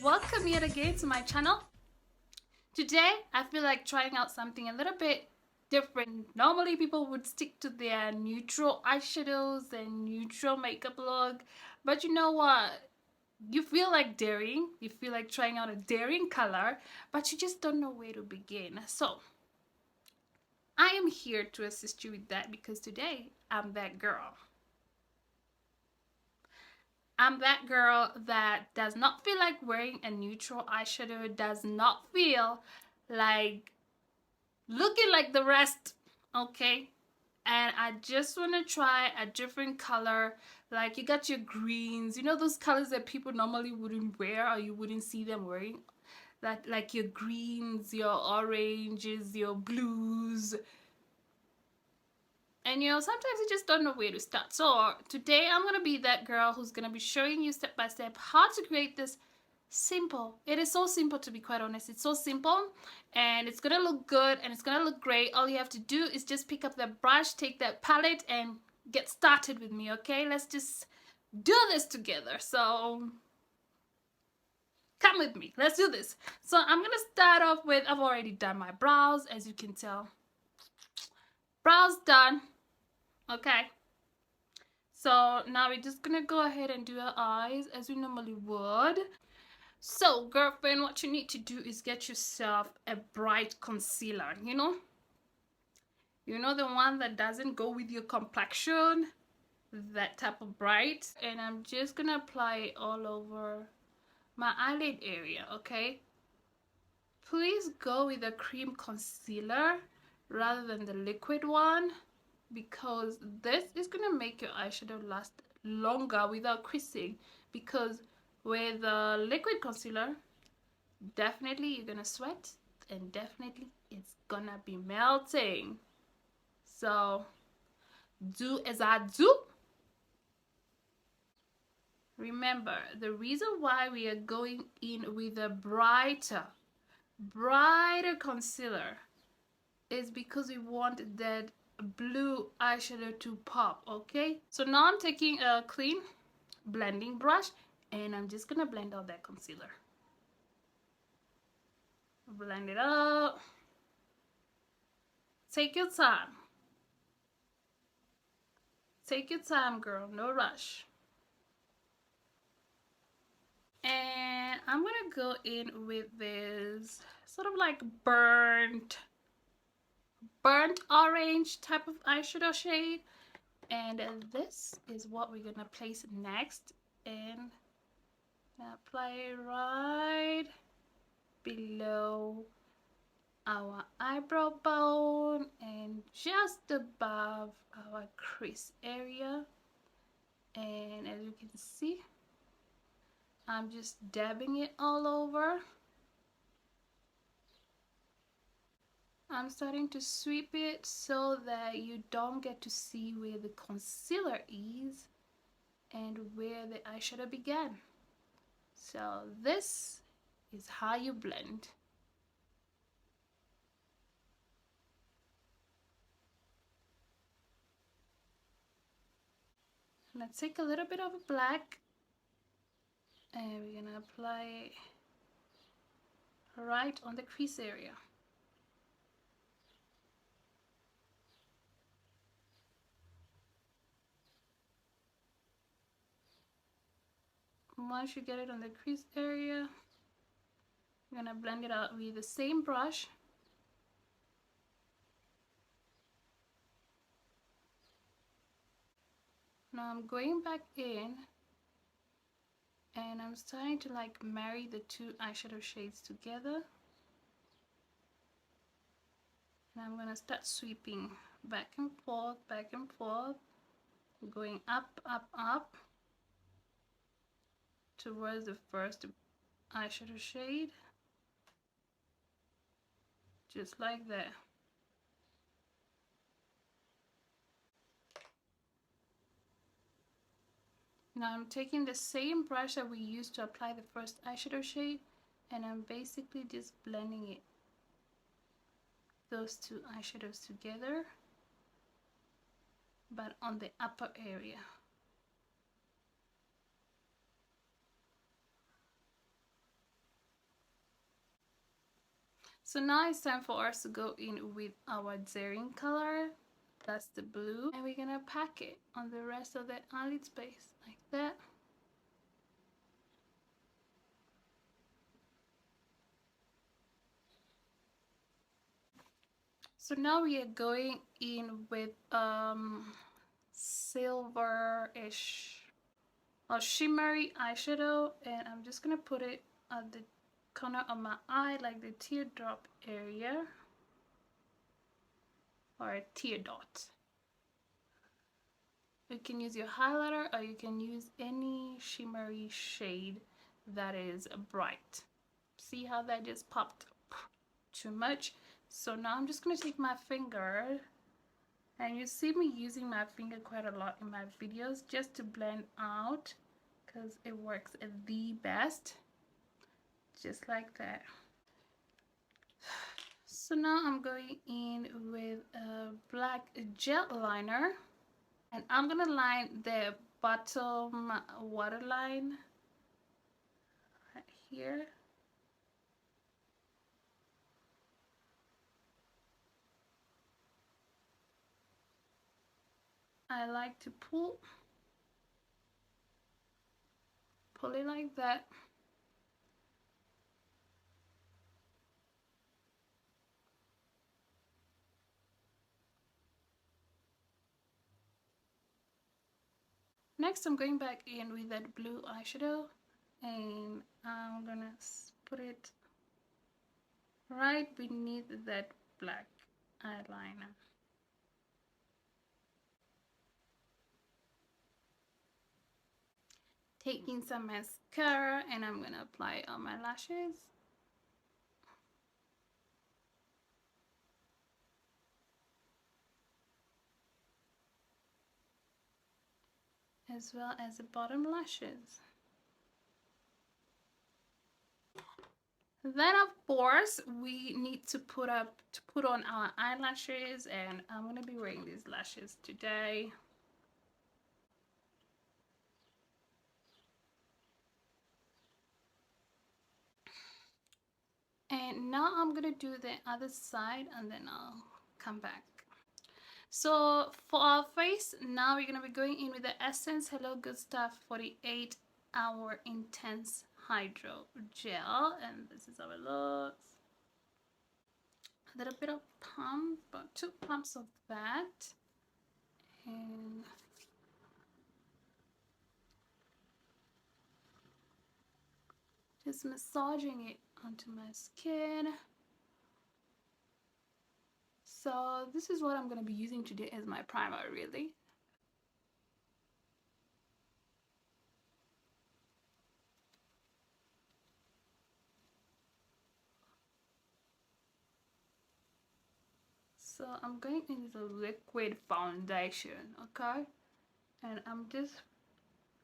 welcome yet again to my channel. Today I feel like trying out something a little bit different. Normally people would stick to their neutral eyeshadows and neutral makeup look, but you know what, you feel like daring, you feel like trying out a daring color, but you just don't know where to begin. So I am here to assist you with that, because today I'm that girl. I'm that girl that does not feel like wearing a neutral eyeshadow, does not feel like looking like the rest, okay? And I just want to try a different color. Like, you got your greens, you know, those colors that people normally wouldn't wear or you wouldn't see them wearing. That, like your greens, your oranges, your blues. And you know, sometimes you just don't know where to start. So today I'm gonna be that girl who's gonna be showing you step by step how to create this simple. It is so simple, to be quite honest. It's so simple and it's gonna look good and it's gonna look great. All you have to do is just pick up that brush, take that palette and get started with me, okay? Let's just do this together. So come with me, let's do this. So I'm gonna start off with, I've already done my brows, as you can tell. Brows done. Okay, so now we're just gonna go ahead and do our eyes as we normally would. So girlfriend, what you need to do is get yourself a bright concealer, you know the one that doesn't go with your complexion, that type of bright. And I'm just gonna apply it all over my eyelid area. Okay, please go with a cream concealer rather than the liquid one, because this is gonna make your eyeshadow last longer without creasing. Because with a liquid concealer, definitely you're gonna sweat and definitely it's gonna be melting. So do as I do. Remember, the reason why we are going in with a brighter concealer is because we want that blue eyeshadow to pop. Okay, so now I'm taking a clean blending brush and I'm just gonna blend out that concealer. Blend it out. Take your time. Take your time, girl, no rush. And I'm gonna go in with this sort of like burnt orange type of eyeshadow shade, and this is what we're gonna place next, and apply it right below our eyebrow bone and just above our crease area. And as you can see, I'm just dabbing it all over. I'm starting to sweep it so that you don't get to see where the concealer is and where the eyeshadow began. So this is how you blend. Let's take a little bit of a black and we're gonna apply it right on the crease area. Once you get it on the crease area, you're gonna blend it out with the same brush. Now I'm going back in and I'm starting to like marry the two eyeshadow shades together. And I'm gonna start sweeping back and forth, going up, up, up towards the first eyeshadow shade, just like that. Now I'm taking the same brush that we used to apply the first eyeshadow shade and I'm basically just blending it, those two eyeshadows together, but on the upper area. So now it's time for us to go in with our daring color. That's the blue. And we're gonna pack it on the rest of the eyelid space like that. So now we are going in with silver-ish or shimmery eyeshadow, and I'm just gonna put it at the corner of my eye, like the teardrop area, or a tear dot. You can use your highlighter or you can use any shimmery shade that is bright. See how that just popped too much? So now I'm just gonna take my finger, and you see me using my finger quite a lot in my videos just to blend out, because it works the best, just like that. So now I'm going in with a black gel liner, and I'm gonna line the bottom waterline right here. I like to pull it like that. Next, I'm going back in with that blue eyeshadow, and I'm gonna put it right beneath that black eyeliner. Taking some mascara, and I'm gonna apply it on my lashes. As well as the bottom lashes. Then of course we need to put on our eyelashes, and I'm gonna be wearing these lashes today. And now I'm gonna do the other side, and then I'll come back. So for our face, now we're gonna be going in with the Essence Hello Good Stuff 48-hour Intense Hydro Gel, and this is how it looks. A little bit of pump, about 2 pumps of that, and just massaging it onto my skin. So this is what I'm gonna be using today as my primer, really. So I'm going into the liquid foundation, okay? And I'm just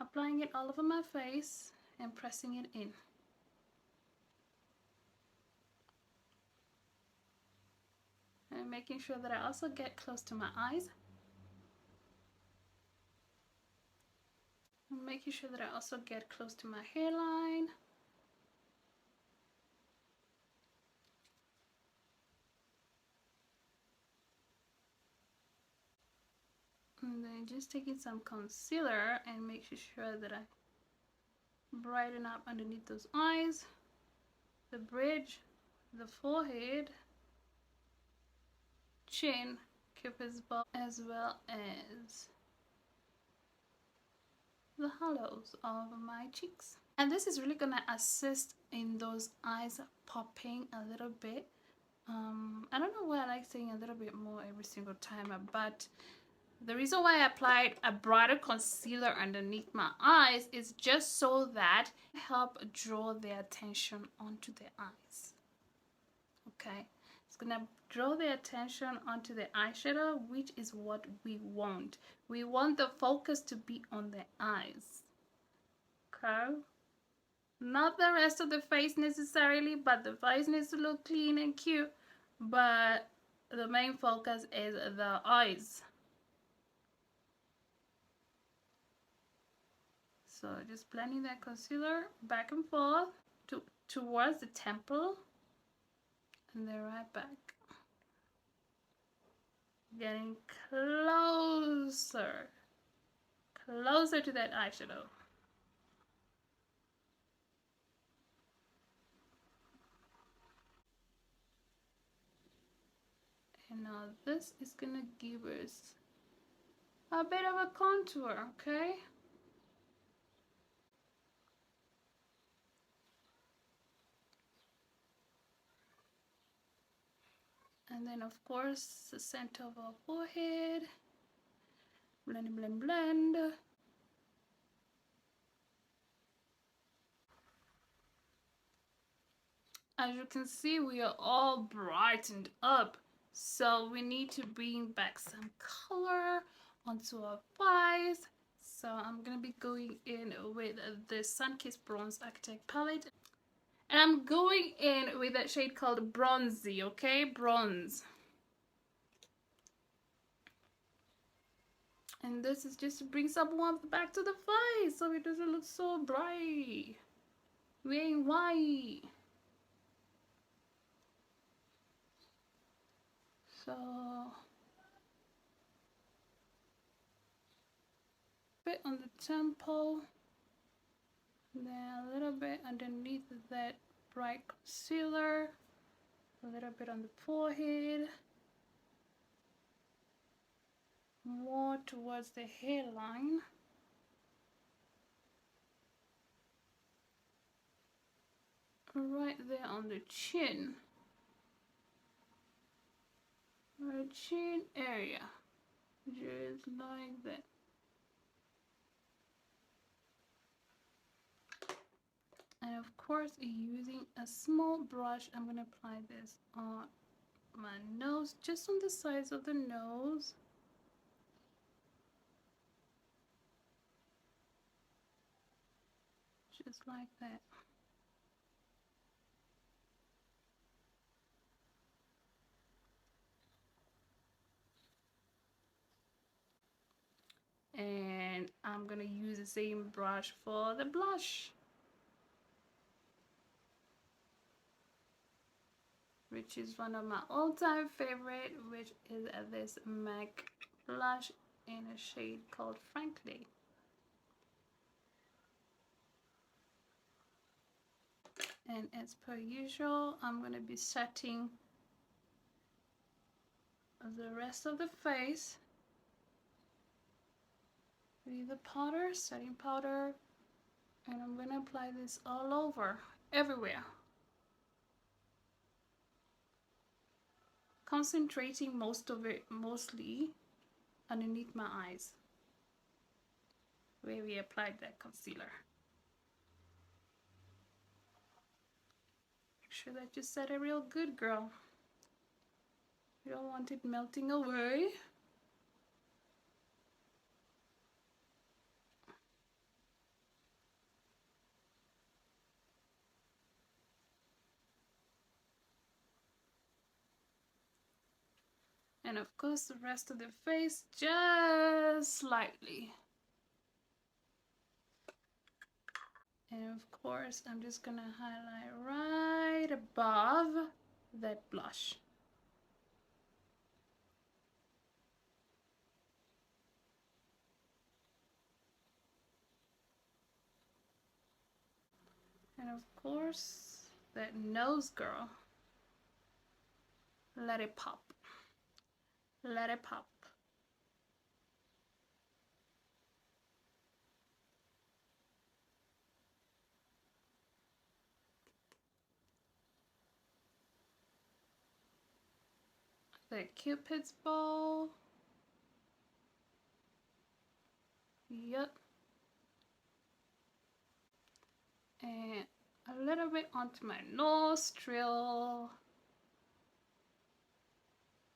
applying it all over my face and pressing it in. And making sure that I also get close to my eyes. And making sure that I also get close to my hairline. And then just taking some concealer and making sure that I brighten up underneath those eyes, the bridge, the forehead, chin, cupid's bow, as well as the hollows of my cheeks. And this is really gonna assist in those eyes popping a little bit. I don't know why I like saying a little bit more every single time, but the reason why I applied a brighter concealer underneath my eyes is just so that it help draw their attention onto the eyes. Okay, it's gonna draw the attention onto the eyeshadow, which is what we want. We want the focus to be on the eyes. Okay, not the rest of the face necessarily, but the face needs to look clean and cute, but the main focus is the eyes. So just blending that concealer back and forth towards the temple, and then right back. Getting closer to that eyeshadow. And now this is gonna give us a bit of a contour, okay? And then of course the center of our forehead. Blend, blend, blend. As you can see, we are all brightened up. So we need to bring back some color onto our eyes. So I'm gonna be going in with the Sun-Kissed Bronze Architect palette. And I'm going in with that shade called Bronzy, okay? Bronze. And this is just to bring some warmth back to the face so it doesn't look so bright. We ain't white. So bit on the temple, then a little bit underneath that bright concealer, a little bit on the forehead, more towards the hairline, right there on the chin, the chin area, just like that. And of course, using a small brush, I'm gonna apply this on my nose, just on the sides of the nose. Just like that. And I'm gonna use the same brush for the blush, which is one of my all-time favorite, which is this MAC blush in a shade called Frankly. And as per usual, I'm gonna be setting the rest of the face with the powder, setting powder, and I'm gonna apply this all over, everywhere. Concentrating most of it mostly underneath my eyes where we applied that concealer. Make sure that you set it real good, girl. You don't want it melting away. And of course the rest of the face, just slightly. And of course I'm just gonna highlight right above that blush. And of course that nose, girl, let it pop. Let it pop. The Cupid's bow. Yep. And a little bit onto my nostril.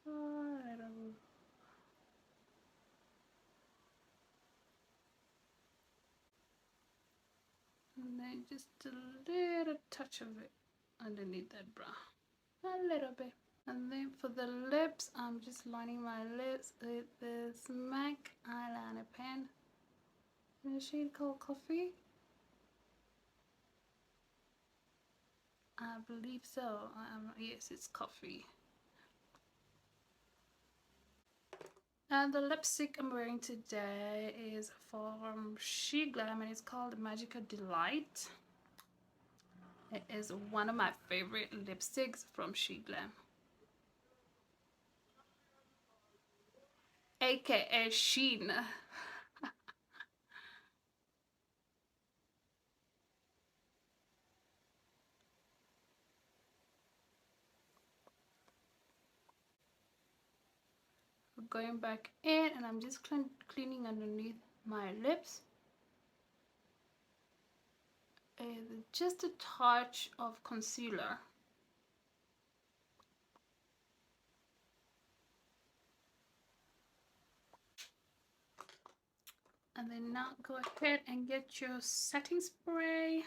A little. And then just a little touch of it underneath that brow. A little bit. And then for the lips, I'm just lining my lips with this MAC eyeliner pen in a shade called Coffee. I believe so. Yes, it's coffee. And the lipstick I'm wearing today is from Shein and it's called Magical Delight. It is one of my favorite lipsticks from Shein, aka Shein. Going back in, and I'm just cleaning underneath my lips. And just a touch of concealer. And then now go ahead and get your setting spray.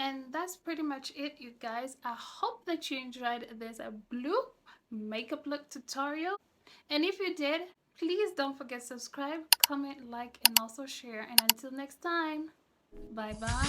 And that's pretty much it, you guys. I hope that you enjoyed this blue makeup look tutorial. And if you did, please don't forget to subscribe, comment, like, and also share. And until next time, bye bye.